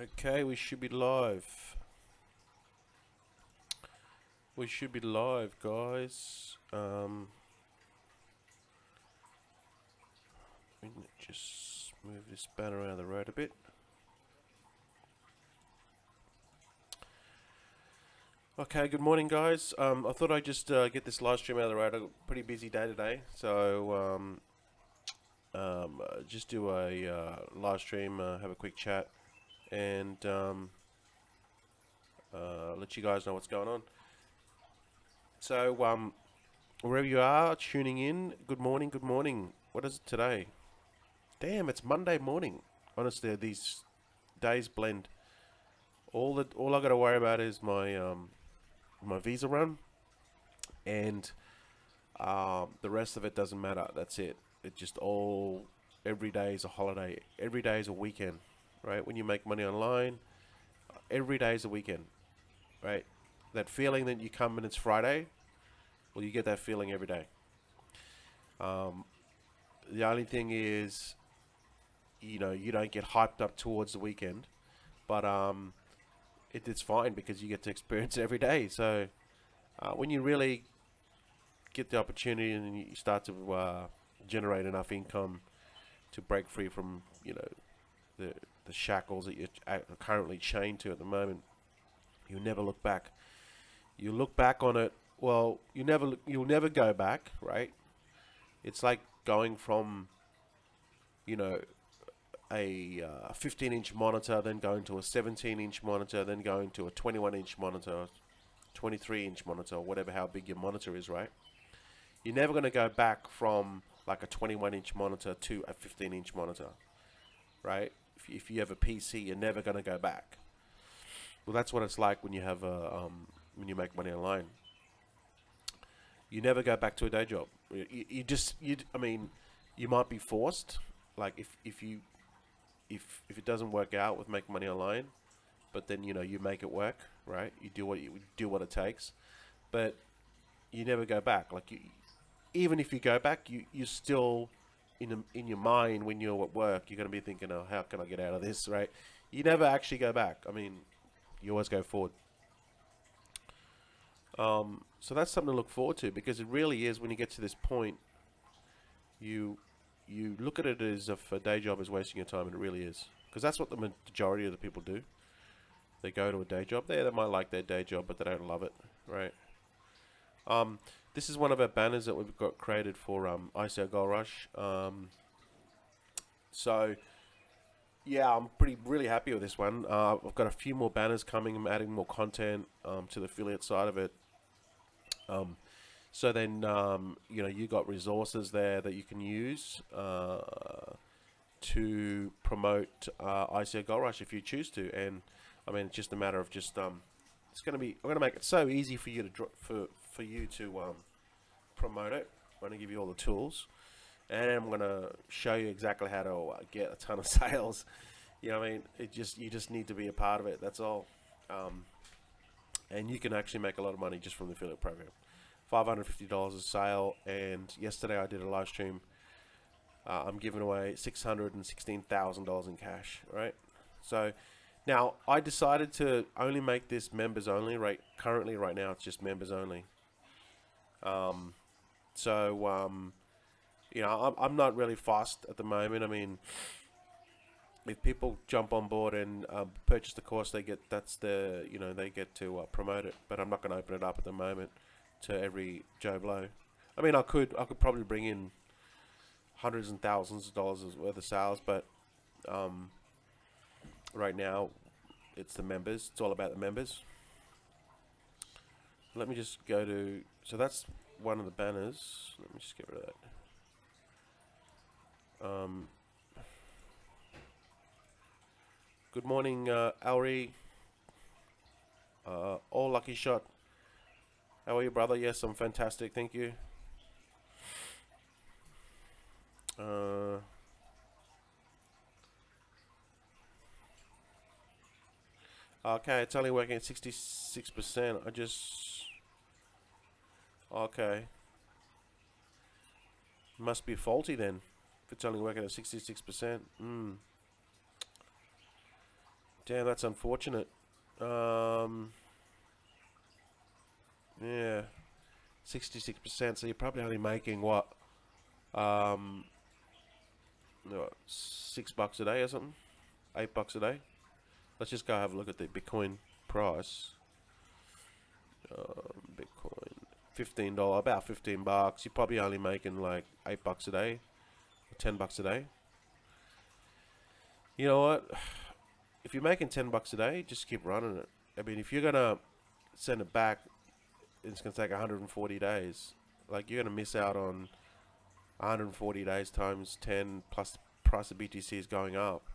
Okay, we should be live. We should be live, guys. Let me just move this banner out of the road a bit. Okay, good morning, guys. I thought I'd just get this live stream out of the road. I've got a pretty busy day today, so just do a live stream, have a quick chat, and let you guys know what's going on. So, wherever you are tuning in, good morning, good morning. What is it today? Damn, it's Monday morning. Honestly, these days blend. All I got to worry about is my my visa run, and the rest of it doesn't matter. That's it. It just every day is a holiday. Every day is a weekend, right? When you make money online, every day is a weekend, right? That feeling that you come and it's Friday, well, you get that feeling every day. The only thing is, you know, you don't get hyped up towards the weekend, but it's fine because you get to experience it every day. So when you really get the opportunity and you start to generate enough income to break free from, you know, the shackles that you're currently chained to at the moment, you never look back. You look back on it, well, you'll never go back, right? It's like going from, you know, a 15-inch monitor, then going to a 17-inch monitor, then going to a 21-inch monitor, 23-inch monitor, whatever, how big your monitor is, right? You're never going to go back from like a 21-inch monitor to a 15-inch monitor, right? If you have a PC, you're never going to go back. Well, that's what it's like when you have when you make money online. You never go back to a day job. I mean, you might be forced. Like if it doesn't work out with making money online, but then, you know, you make it work, right? You do what it takes, but you never go back. Like even if you go back, you still in your mind when you're at work, you're gonna be thinking, oh, how can I get out of this, right? You never actually go back. I mean, you always go forward. So that's something to look forward to, because it really is, when you get to this point, you look at it as if a day job is wasting your time, and it really is, because that's what the majority of the people do. They go to a day job. They might like their day job, but they don't love it, right? This is one of our banners that we've got created for ICOGR Rush. So yeah, I'm really happy with this one. I've got a few more banners coming. I'm adding more content to the affiliate side of it. So then, you know, you got resources there that you can use to promote ICOGR Rush if you choose to. And I mean, it's just a matter of just it's going to be. I'm going to make it so easy for you to for you to promote it. I'm going to give you all the tools, and I'm going to show you exactly how to get a ton of sales. You know what I mean? You just need to be a part of it. That's all. And you can actually make a lot of money just from the affiliate program. $550 a sale, and yesterday I did a live stream. I'm giving away $616,000 in cash. Right? So now I decided to only make this members only. Right? Currently, right now, it's just members only. You know, I'm not really fussed at the moment. I mean, if people jump on board and purchase the course, they get they get to promote it. But I'm not going to open it up at the moment to every Joe Blow. I mean, I could probably bring in hundreds and thousands of dollars worth of sales, but right now it's the members. It's all about the members. Let me just go to. So that's one of the banners. Let me just get rid of that. Good morning, Alri. All Lucky Shot. How are you, brother? Yes, I'm fantastic. Thank you. Okay, it's only working at 66%. Okay. Must be faulty then, if it's only working at 66%. Damn, that's unfortunate. Yeah, 66%. So you're probably only making what? Um, what, $6 a day or something? $8 a day? Let's just go have a look at the Bitcoin price. Bitcoin, $15, about $15. You're probably only making like $8 a day, or $10 a day. You know what? If you're making $10 a day, just keep running it. I mean, if you're gonna send it back, it's gonna take 140 days. Like, you're gonna miss out on 140 days times 10 plus the price of BTC is going up.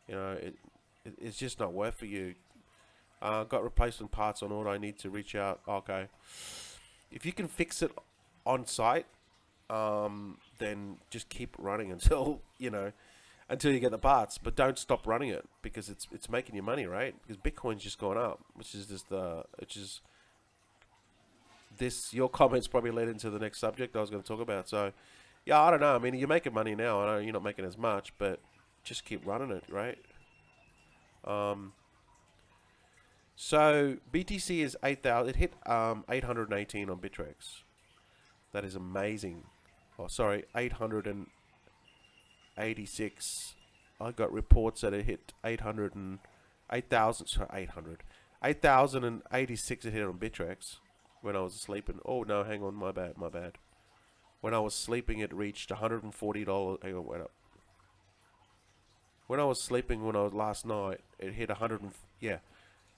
You know, it's just not worth for you. Got replacement parts on order. I need to reach out. Okay, if you can fix it on site, then just keep running until until you get the parts. But don't stop running it, because it's making you money, right? Because Bitcoin's just gone up, which is just this. Your comments probably led into the next subject I was going to talk about. So, yeah, I don't know. I mean, you're making money now. I know you're not making as much, but just keep running it, right? So BTC is 8,000. It hit 818 on Bittrex. That is amazing. Oh, sorry, 886. I got reports that it hit 8,000. Sorry, 8,086. It hit on Bittrex when I was sleeping. Oh no, hang on, my bad. When I was sleeping, it reached $140. Hang on, wait up. When I was sleeping, last night, it hit 100. Yeah.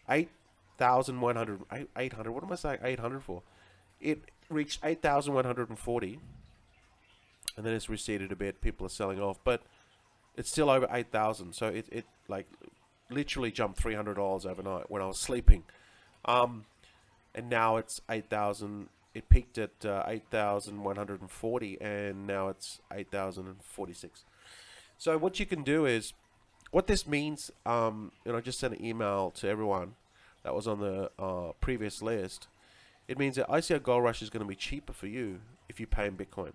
8,100, 800, what am I saying 800 for? It reached 8,140, and then it's receded a bit. People are selling off, but it's still over 8,000. So it like literally jumped $300 overnight when I was sleeping. And now it's 8,000. It peaked at 8,140, and now it's 8,046. So what you can do is, what this means, and I just sent an email to everyone that was on the previous list. It means that ICO Gold Rush is going to be cheaper for you if you pay in Bitcoin.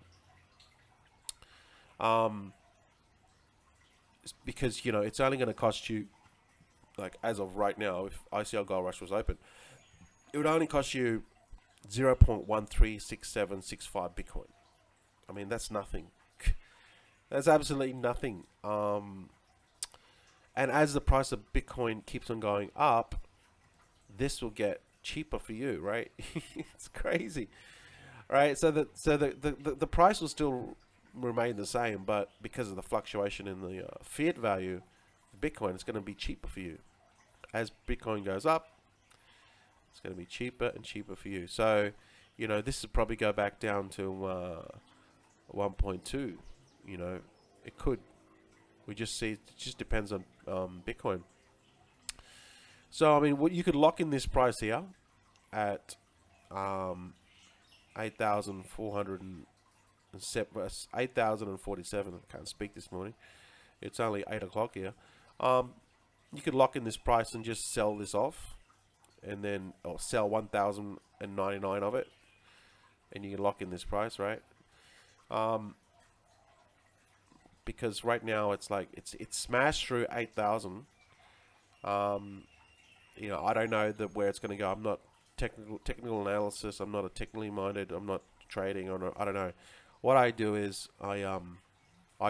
Because, it's only going to cost you, like as of right now, if ICO Gold Rush was open, it would only cost you 0.136765 Bitcoin. I mean, that's nothing. That's absolutely nothing. And as the price of Bitcoin keeps on going up, this will get cheaper for you, right? It's crazy, right? So the price will still remain the same, but because of the fluctuation in the fiat value of Bitcoin, it's going to be cheaper for you. As Bitcoin goes up, it's going to be cheaper and cheaper for you. So, this will probably go back down to 1.2. It could. We just see. It just depends on Bitcoin. So I mean, you could lock in this price here at 8,047. I can't speak this morning. It's only 8 o'clock here. You could lock in this price and just sell this off, and then sell 1,099 of it, and you can lock in this price, right? Because right now it's like it's smashed through 8,000. I don't know where it's going to go. I'm not technical analysis. I'm not a technically minded. I'm not trading. I don't know. What I do is I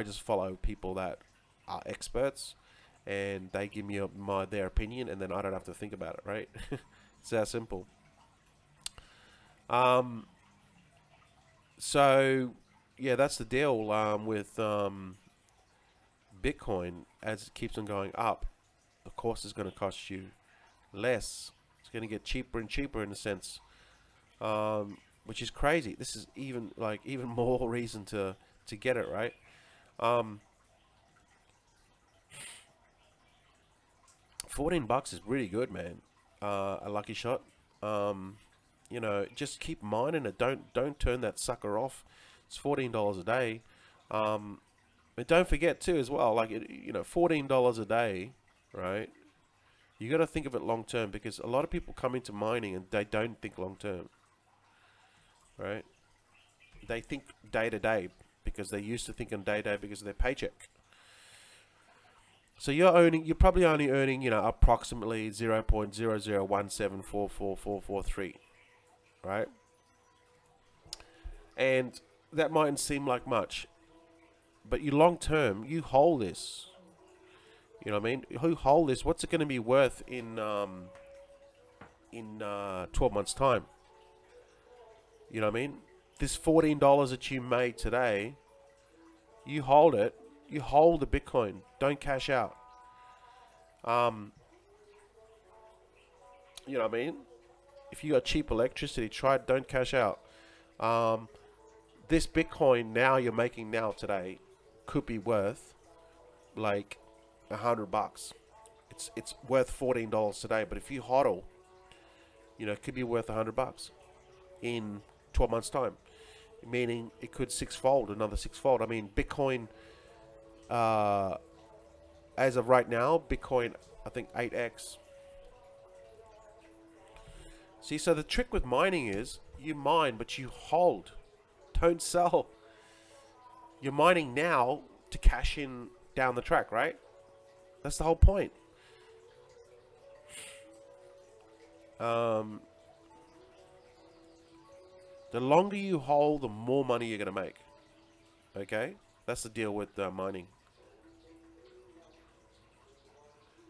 just follow people that are experts, and they give me their opinion, and then I don't have to think about it. Right? It's that simple. So yeah, that's the deal with Bitcoin. As it keeps on going up, of course it's going to cost you less. It's going to get cheaper and cheaper in a sense, which is crazy. This is even more reason to get it, right? $14 is really good, man. A lucky shot. Just keep mining it. Don't turn that sucker off. It's $14 a day. And don't forget too, as well, like $14 a day, right? You got to think of it long term, because a lot of people come into mining and they don't think long term, right? They think day to day because they used to think on day to day because of their paycheck. So you're probably only earning, you know, approximately 0.0017444443, right? And that mightn't seem like much, but you long term, you hold this. You know what I mean? Who hold this? What's it going to be worth in 12 months time? You know what I mean? This $14 that you made today, you hold it. You hold the Bitcoin. Don't cash out. You know what I mean? If you got cheap electricity, try it. Don't cash out. This Bitcoin now you're making now today could be worth like $100. It's worth $14 today, but if you hodl, you know, it could be worth $100 in 12 months time, meaning it could sixfold, another sixfold. I mean, Bitcoin, as of right now, Bitcoin, I think 8x. See, so the trick with mining is you mine, but you hold. Don't sell. You're mining now to cash in down the track, right? That's the whole point. The longer you hold, the more money you're going to make. Okay? That's the deal with mining.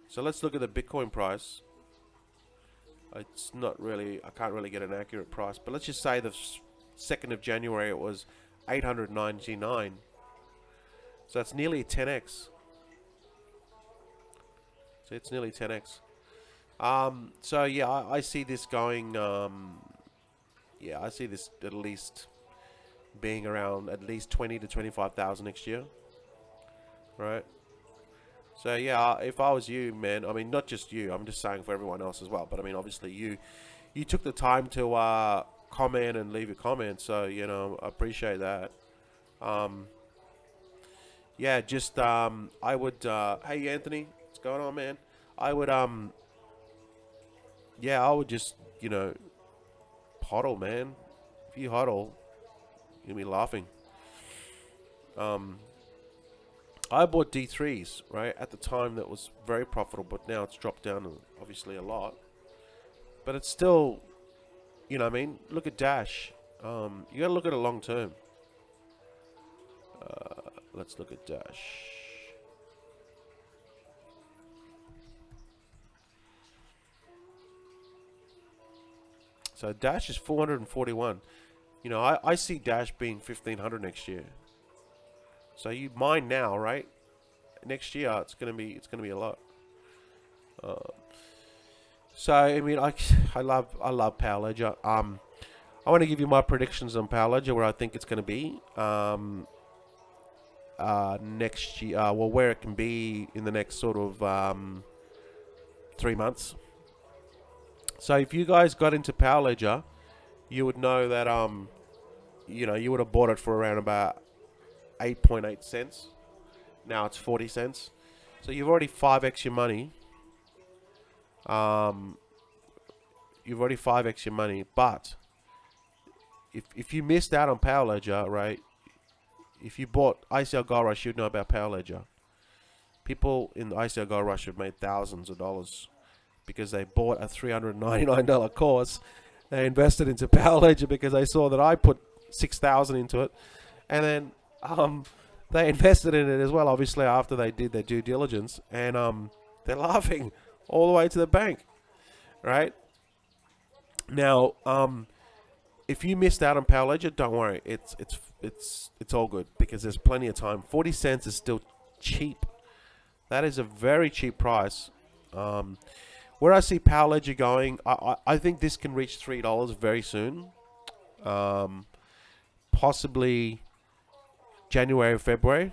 So let's look at the Bitcoin price. It's not really, I can't really get an accurate price, but let's just say the 2nd of January it was 899. So it's nearly 10x. So it's nearly 10x. So yeah, I see this going, yeah, I see this at least being around at least 20 to 25,000 next year. Right? So yeah, if I was you, man, I mean, not just you, I'm just saying for everyone else as well, but I mean, obviously you took the time to comment and leave a comment, so, you know, I appreciate that. Yeah, just, I would, hey Anthony, what's going on, man? I would, yeah, I would just, you know, hodl, man. If you hodl, you're gonna be laughing. I bought D3s, right, at the time that was very profitable, but now it's dropped down obviously a lot. But it's still, you know what I mean? Look at Dash. You gotta look at it long term. Let's look at Dash. So Dash is 441. You know, I see Dash being 1,500 next year. So you mine now, right? Next year it's gonna be a lot. So I mean, I love Power Ledger. I want to give you my predictions on Power Ledger, where I think it's gonna be next year. Well, where it can be in the next sort of 3 months. So if you guys got into Power Ledger, you would know that you know, you would have bought it for around about 8.8 cents. Now it's 40 cents. So you've already 5x your money. You've already 5x your money. But if you missed out on Power Ledger, right? If you bought ICOGR Rush, you'd know about Power Ledger. People in the ICOGR Rush have made thousands of dollars because they bought a $399 course. They invested into Power Ledger because they saw that I put $6,000 into it, and then they invested in it as well, obviously, after they did their due diligence, and they're laughing all the way to the bank, right? Now, if you missed out on Power Ledger, don't worry, it's all good, because there's plenty of time. 40 cents is still cheap. That is a very cheap price. Where I see Power Ledger going, I think this can reach $3 very soon. Possibly January or February,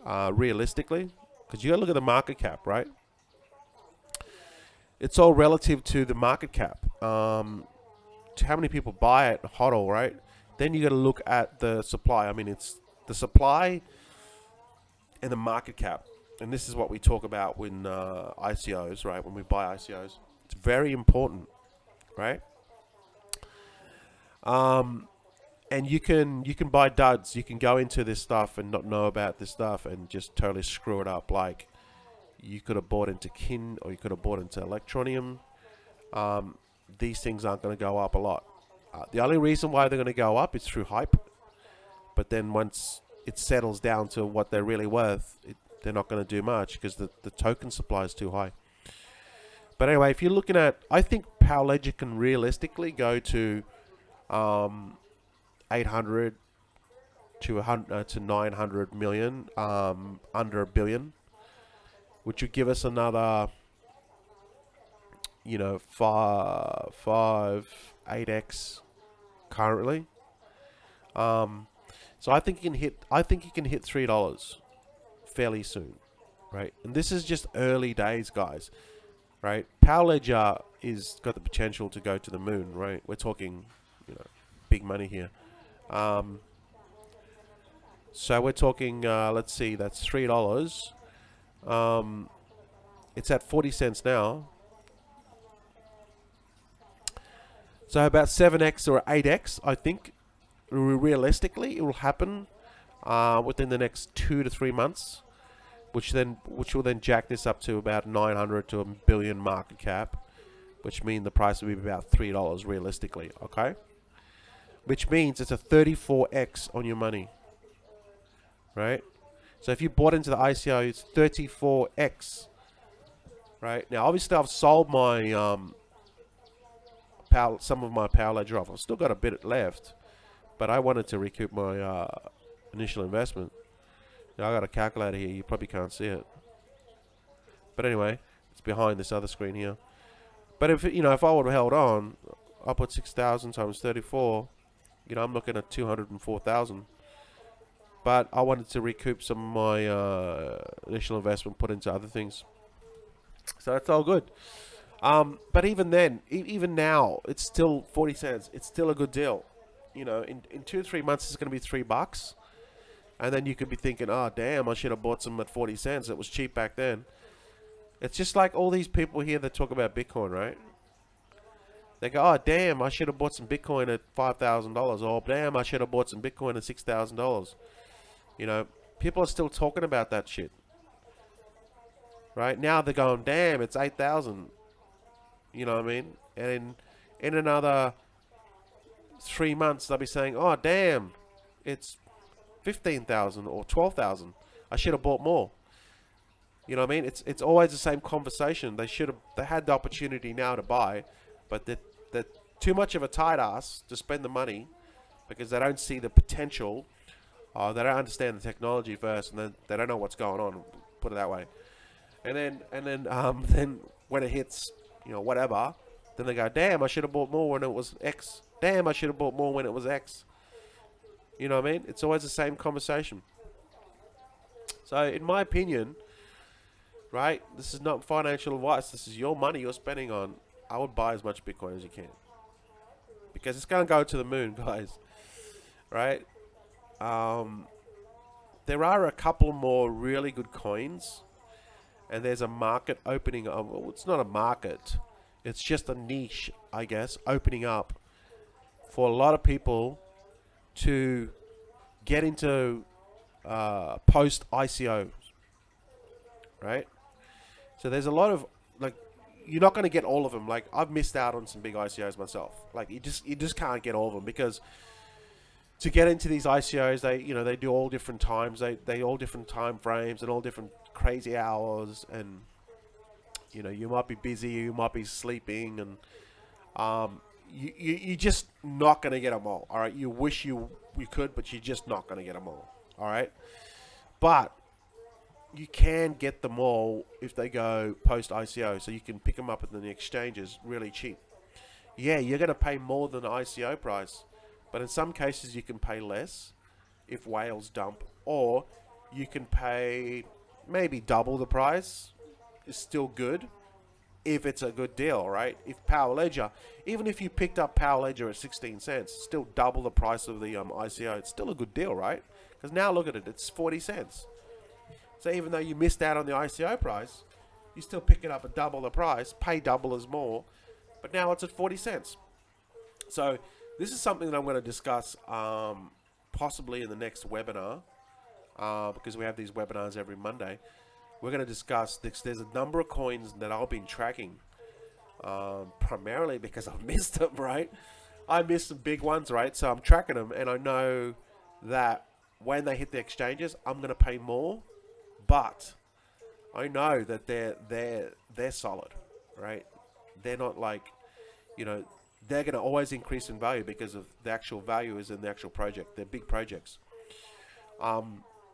realistically, because you got to look at the market cap, right? It's all relative to the market cap, to how many people buy it, hodl, right? Then you got to look at the supply. I mean, it's the supply and the market cap, and this is what we talk about when ICOs, right? When we buy ICOs, it's very important, right? And you can buy duds. You can go into this stuff and not know about this stuff and just totally screw it up. Like, You could have bought into Kin, or you could have bought into Electronium. These things aren't going to go up a lot. The only reason why they're going to go up is through hype. But then once it settles down to what they're really worth, they're not going to do much because the token supply is too high. But anyway, if you're looking at, I think Power Ledger can realistically go to 800 to 900 million, under $1 billion, which would give us another, 8x currently. So I think you can hit $3 fairly soon, right? And this is just early days, guys, right? Power Ledger is got the potential to go to the moon, right? We're talking, big money here. So we're talking, let's see, that's $3. It's at 40 cents now. So about 7x or 8x, I think, realistically, it will happen within the next 2 to 3 months, which will then jack this up to about 900 to $1 billion market cap, which means the price will be about $3 realistically, okay? Which means it's a 34x on your money, right? So if you bought into the ICO, it's 34x, right? Now, obviously, I've sold my some of my Power Ledger off. I've still got a bit left, but I wanted to recoup my initial investment. Now, I got a calculator here. You probably can't see it, but anyway, it's behind this other screen here. But if if I would have held on, I put 6,000 times 34. I'm looking at 204,000. But I wanted to recoup some of my initial investment put into other things. So that's all good. But even then, even now, it's still 40 cents. It's still a good deal. In 2 or 3 months, it's going to be $3. And then you could be thinking, oh, damn, I should have bought some at 40 cents. It was cheap back then. It's just like all these people here that talk about Bitcoin, right? They go, oh, damn, I should have bought some Bitcoin at $5,000. Or, damn, I should have bought some Bitcoin at $6,000. People are still talking about that shit. Right? Now they're going, damn, it's 8,000. You know what I mean? And in another 3 months, they'll be saying, oh, damn, it's 15,000 or 12,000. I should have bought more. You know what I mean? It's always the same conversation. They had the opportunity now to buy, but they're too much of a tight ass to spend the money because they don't see the potential. They don't understand the technology first, and then they don't know what's going on. Put it that way. And then when it hits, whatever, then they go, damn, I should have bought more when it was X. Damn, I should have bought more when it was X. You know what I mean? It's always the same conversation. So, in my opinion, right, this is not financial advice. This is your money you're spending on. I would buy as much Bitcoin as you can, because it's going to go to the moon, guys. Right? There are a couple more really good coins, and there's a market opening up. Well, it's not a market, it's just a niche, I guess, opening up for a lot of people to get into post ICO, right? So there's a lot of, like, you're not going to get all of them. Like, I've missed out on some big ICOs myself. Like, you just can't get all of them, because to get into these ICOs, they do all different times. They all different time frames and all different crazy hours, and you might be busy, you might be sleeping, and you're just not gonna get them all. All right, you wish you could, but you're just not gonna get them all. All right, but you can get them all if they go post ICO, so you can pick them up at the exchanges really cheap. Yeah, you're gonna pay more than the ICO price. But in some cases, you can pay less if whales dump, or you can pay maybe double the price. It's still good if it's a good deal, right? If Power Ledger, even if you picked up Power Ledger at 16 cents, still double the price of the ICO, it's still a good deal, right? Because now look at it, it's 40 cents. So even though you missed out on the ICO price, you still pick it up at double the price, pay double as more, but now it's at 40 cents. So this is something that I'm going to discuss possibly in the next webinar, because we have these webinars every Monday. we're going to discuss this. There's a number of coins that I've been tracking, primarily because I've missed them, right? I missed some big ones, right? So I'm tracking them, and I know that when they hit the exchanges, I'm going to pay more, but I know that they're solid, right? They're not like, you know, they're going to always increase in value because of the actual value is in the actual project. They're big projects.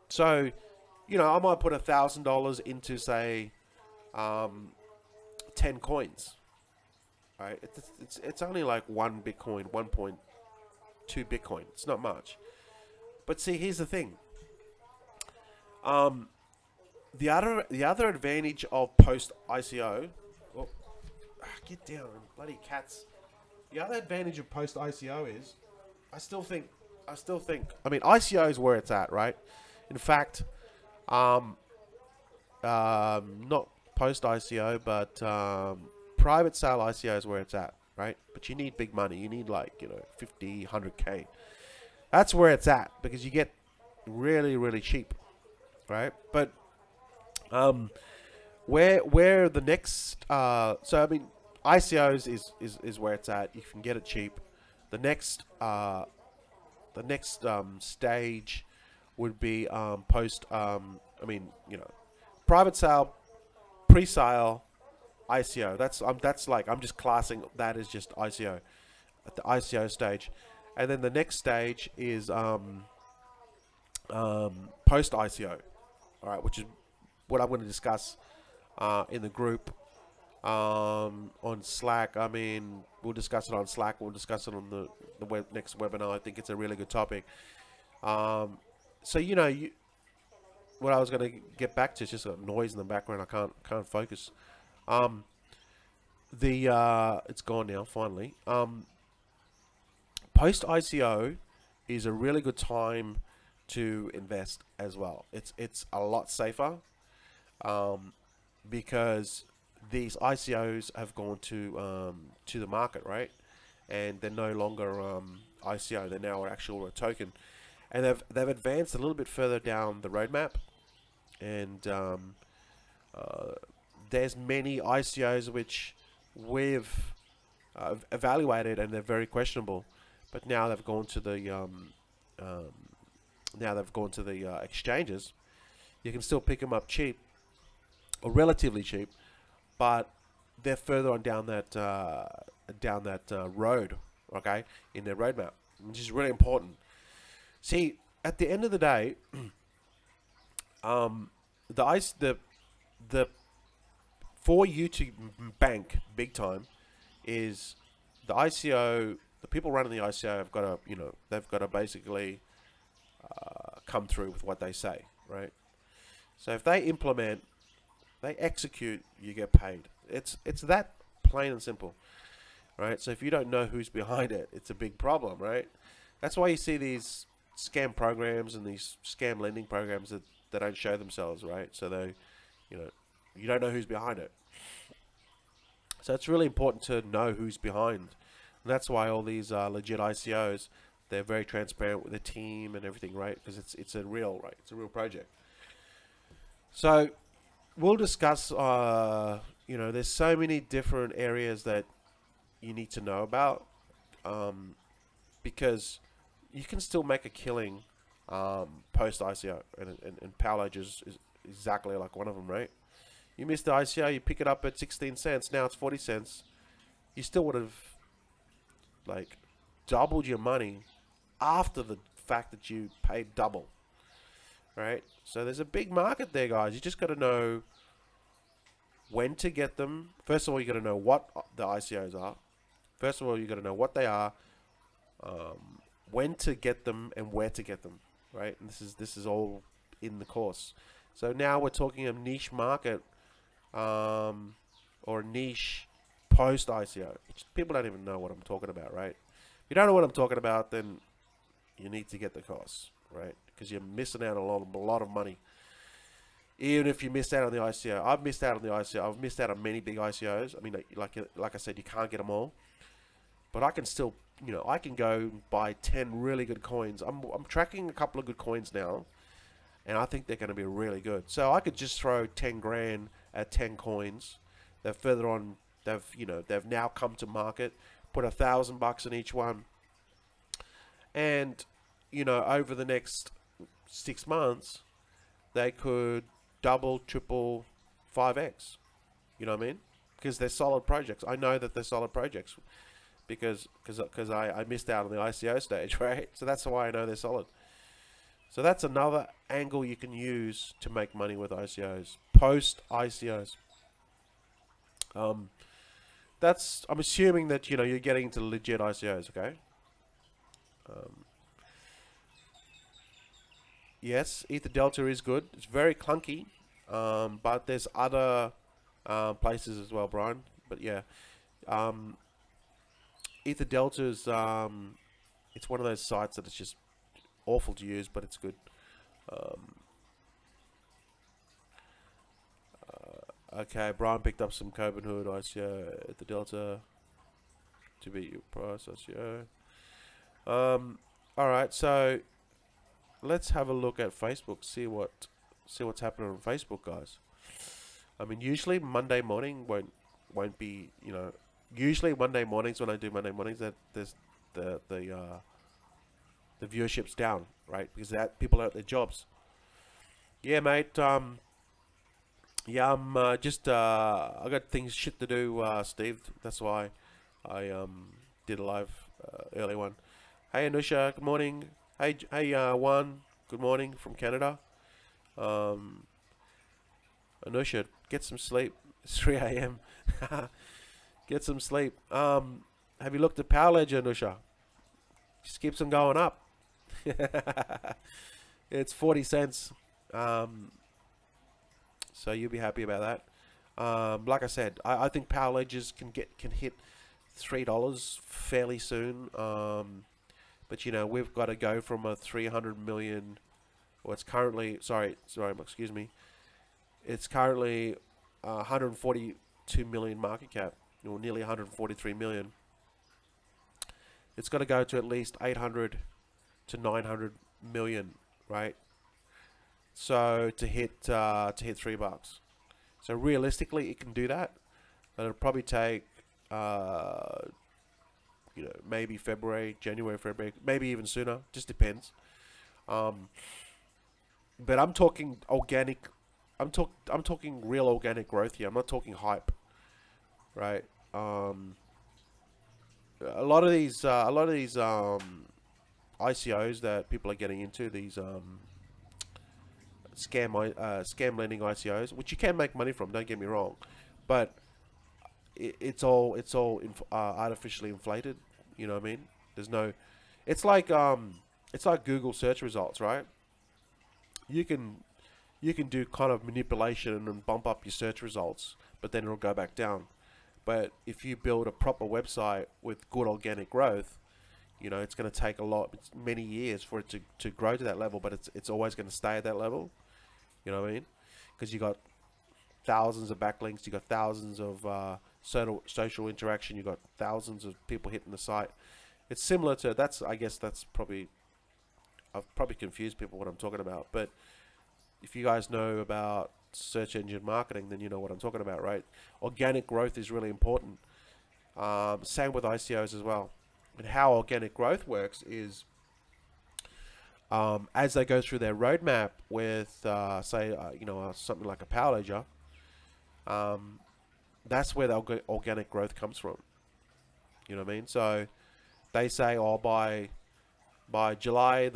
So, you know, I might put $1,000 into, say, 10 coins, right? It's only like one Bitcoin, 1.2 Bitcoin. It's not much. But see, here's the thing. The other advantage of post ICO, oh, get down, bloody cats. The other advantage of post ICO is, I still think, I mean, ICO is where it's at, right? In fact, not post ICO, but private sale ICO is where it's at, right? But you need big money. You need like, you know, 50, 100K. That's where it's at because you get really, really cheap, right? But where the next so I mean, ICOs is where it's at. You can get it cheap. The next stage would be post I mean, you know, private sale, pre-sale, ICO. That's like, I'm just classing that as just ICO at the ICO stage. And then the next stage is post ICO, all right, which is what I'm going to discuss in the group on Slack. I mean, we'll discuss it on Slack. We'll discuss it on the next webinar. I think it's a really good topic. So you know, what I was going to get back to is just a noise in the background. I can't focus. It's gone now finally. Post ICO is a really good time to invest as well. It's a lot safer because these ICOs have gone to the market, right? And they're no longer ICO. They're now an actual token, and they've advanced a little bit further down the roadmap. And there's many ICOs which we've evaluated, and they're very questionable. But now they've gone to the exchanges. You can still pick them up cheap, or relatively cheap, but they're further on down that road, okay, in their roadmap, which is really important. See, at the end of the day, the for you to bank big time is the ICO. The people running the ICO have got to, you know, they've got to basically come through with what they say, right? So if they implement, they execute, you get paid. It's that plain and simple, right? So if you don't know who's behind it, it's a big problem, right? That's why you see these scam programs and these scam lending programs that don't show themselves, right? So they, you know, you don't know who's behind it. So it's really important to know who's behind. And that's why all these legit ICOs, they're very transparent with the team and everything, right? Because it's a real, right? It's a real project. So we'll discuss, you know, there's so many different areas that you need to know about, because you can still make a killing post ICO, and Paolo is exactly like one of them, right? You missed the ICO, you pick it up at 16 cents, now it's 40 cents. You still would have like doubled your money after the fact that you paid double, right? So there's a big market there, guys. You just got to know when to get them. First of all, you got to know what the ICOs are. First of all, you got to know what they are, when to get them, and where to get them, right? And this is all in the course. So now we're talking a niche market, or a niche post ICO, which people don't even know what I'm talking about, right? If you don't know what I'm talking about, then you need to get the course, right? Because you're missing out on a lot of money. Even if you missed out on the ICO, I've missed out on the ICO. I've missed out on many big ICOs. I mean, like I said, you can't get them all, but I can still, you know, I can go buy 10 really good coins. I'm tracking a couple of good coins now, and I think they're going to be really good. So I could just throw 10 grand at 10 coins. They're further on. They've now come to market. Put $1,000 in each one, and over the next 6 months, they could double, triple, 5x. You know what I mean? Because they're solid projects. I know that they're solid projects because I missed out on the ICO stage, right? So that's why I know they're solid. So that's another angle you can use to make money with ICOs, post ICOs. I'm assuming that you're getting into legit ICOs, okay? Yes, Ether Delta is good. It's very clunky, but there's other places as well, Brian. But yeah, Ether Delta is it's one of those sites that it's just awful to use, but it's good. Okay, Brian picked up some Copenhagen ICO at the Delta to beat your price ICO. All right, so let's have a look at Facebook. See what's happening on Facebook, guys. I mean, usually Monday morning won't be. Usually Monday mornings when I do Monday mornings, that there's the viewership's down, right? Because people are at their jobs. Yeah, mate. Yeah, I'm I got shit to do, Steve. That's why I did a live early one. Hey Anusha, good morning. Hey Juan, good morning from Canada. Anusha, get some sleep. It's 3 a.m. Get some sleep. Have you looked at Power Ledger, Anusha? Just keeps on going up. It's 40 cents. So you'll be happy about that. Like I said, I think Power Ledgers can hit $3 fairly soon. But we've got to go from a 300 million. Well, it's currently excuse me. It's currently 142 million market cap, or nearly 143 million. It's got to go to at least 800 to 900 million, right? So to hit $3. So realistically, it can do that, but it'll probably take maybe January, February, maybe even sooner. Just depends. But I'm talking organic. I'm talking real organic growth here. I'm not talking hype, right? A lot of these ICOs that people are getting into, these scam lending ICOs, which you can make money from. Don't get me wrong, but it's all artificially inflated. You know what I mean? There's no. It's like Google search results, right? You can do kind of manipulation and bump up your search results, but then it'll go back down. But if you build a proper website with good organic growth, it's going to take many years for it to grow to that level, but it's always going to stay at that level. You know what I mean? Because you got thousands of backlinks, you got thousands of social interaction, you got thousands of people hitting the site. It's similar to I guess that's probably, I've probably confused people what I'm talking about, but if you guys know about search engine marketing, then you know what I'm talking about, right? Organic growth is really important. Same with ICOs as well. And how organic growth works is as they go through their roadmap with, say, something like a Power Ledger, that's where the organic growth comes from. You know what I mean? So they say, oh, by July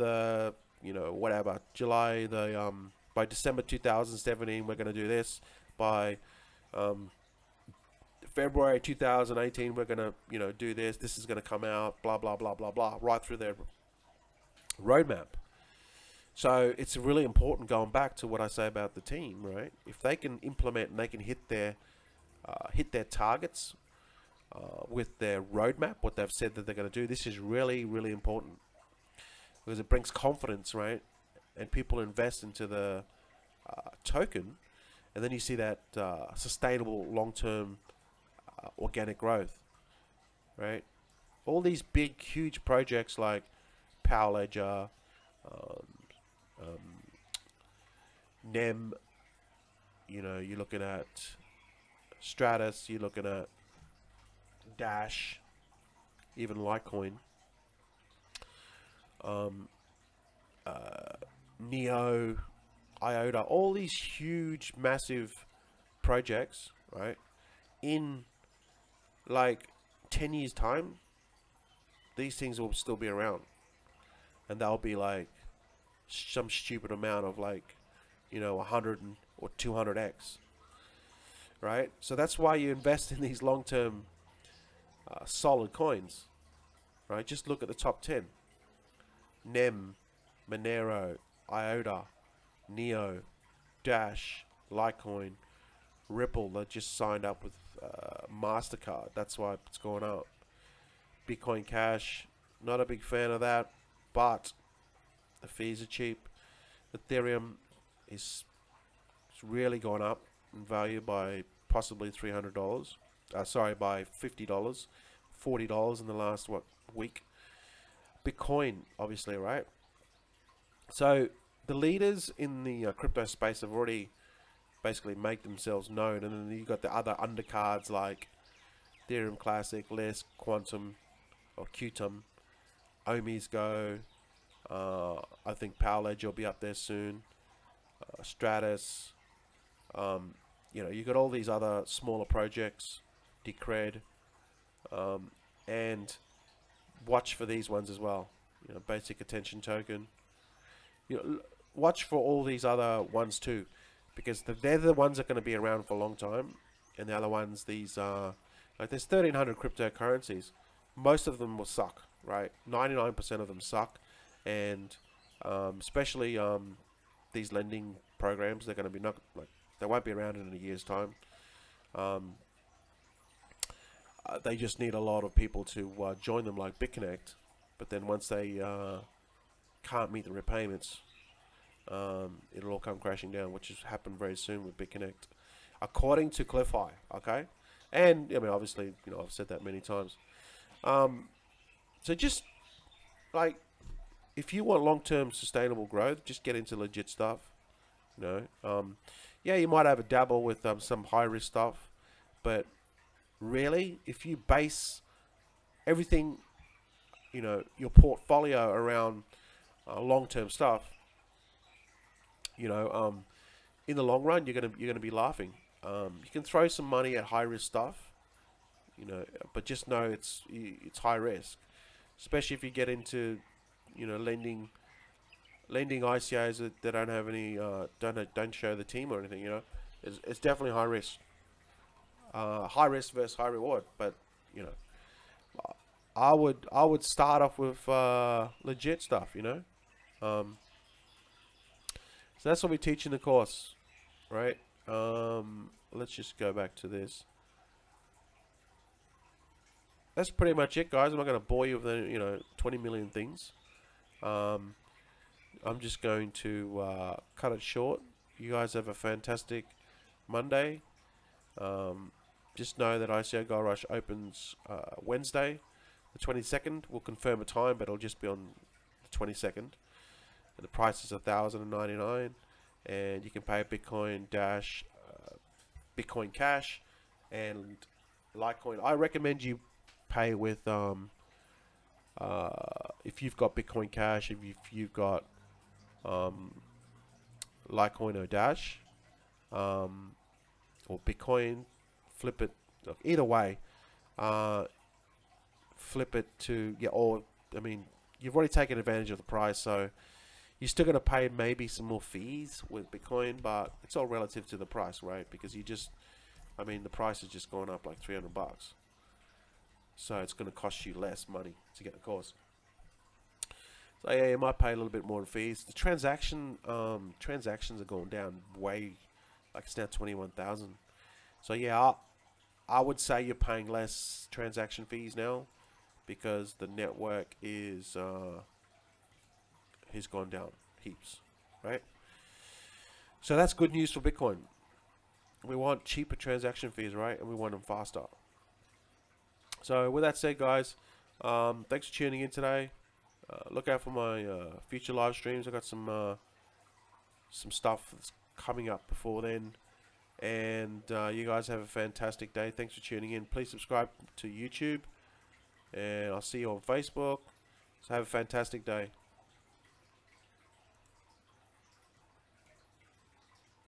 by December 2017, we're going to do this. By February 2018, we're going to do this. This is going to come out. Blah blah blah blah blah. Right through their roadmap. So it's really important, going back to what I say about the team, right? If they can implement and they can hit their targets with their roadmap, what they've said that they're going to do, this is really, really important because it brings confidence, right? And people invest into the token, and then you see that sustainable long-term organic growth, right? All these big, huge projects like Power Ledger, NEM, you know, you're looking at Stratus, you're looking at Dash, even Litecoin, Neo, IOTA, all these huge, massive projects, right? In like 10 years' time, these things will still be around, and they'll be like some stupid amount of like, you know, 100 or 200x, right? So that's why you invest in these long-term solid coins, right? Just look at the top 10: NEM, Monero, IOTA, Neo, Dash, Litecoin, Ripple that just signed up with MasterCard. That's why it's going up. Bitcoin Cash, not a big fan of that, but the fees are cheap. Ethereum is really gone up in value by possibly $300. Sorry, by $50, $40 in the last week. Bitcoin, obviously, right? So the leaders in the crypto space have already basically made themselves known, and then you got the other undercards like Ethereum Classic, Lisk, Quantum, or Qtum, Omi's Go. I think Power Ledger will be up there soon. Stratus. You know, you got all these other smaller projects, Decred, and watch for these ones as well. You know, Basic Attention Token. You know, watch for all these other ones too, because they're the ones that are going to be around for a long time, and the other ones, these like there's 1,300 cryptocurrencies. Most of them will suck, right? 99% of them suck, and especially these lending programs, they're going to be not like they won't be around in a year's time. They just need a lot of people to join them, like BitConnect. But then once they can't meet the repayments, it'll all come crashing down, which has happened very soon with BitConnect, according to CliffHigh. Okay, and I mean, obviously, you know, I've said that many times. So just like, if you want long-term sustainable growth, just get into legit stuff. You know, yeah, you might have a dabble with some high-risk stuff, but really, if you base everything, you know, your portfolio around long-term stuff, you know, in the long run, you're gonna be laughing. You can throw some money at high-risk stuff, you know, but just know it's high risk, especially if you get into, you know, lending ICOs that don't have any don't show the team or anything. You know, it's definitely high risk. High risk versus high reward, but you know, I would start off with legit stuff. You know, so that's what we teach in the course, right? Let's just go back to this. That's pretty much it, guys. I'm not going to bore you with, you know, 20 million things. I'm just going to cut it short. You guys have a fantastic Monday. Just know that ICOGR Rush opens Wednesday, the 22nd. We'll confirm a time, but it'll just be on the 22nd. And the price is $1,099, and you can pay Bitcoin Dash, Bitcoin Cash, and Litecoin. I recommend you pay with if you've got Bitcoin Cash, if you've got Litecoin or Dash, or Bitcoin, flip it. Either way, flip it to, yeah. Or I mean, you've already taken advantage of the price, so you're still going to pay maybe some more fees with Bitcoin, but it's all relative to the price, right? Because you just, I mean, the price has just gone up like $300. So it's going to cost you less money to get the course. So yeah, you might pay a little bit more in fees. The transactions are going down way, like it's now 21,000. So yeah, I would say you're paying less transaction fees now because the network is has gone down heaps, right? So that's good news for Bitcoin. We want cheaper transaction fees, right? And we want them faster. So with that said, guys, thanks for tuning in today. Look out for my future live streams. I got some stuff that's coming up before then. And you guys have a fantastic day. Thanks for tuning in. Please subscribe to YouTube, and I'll see you on Facebook. So have a fantastic day.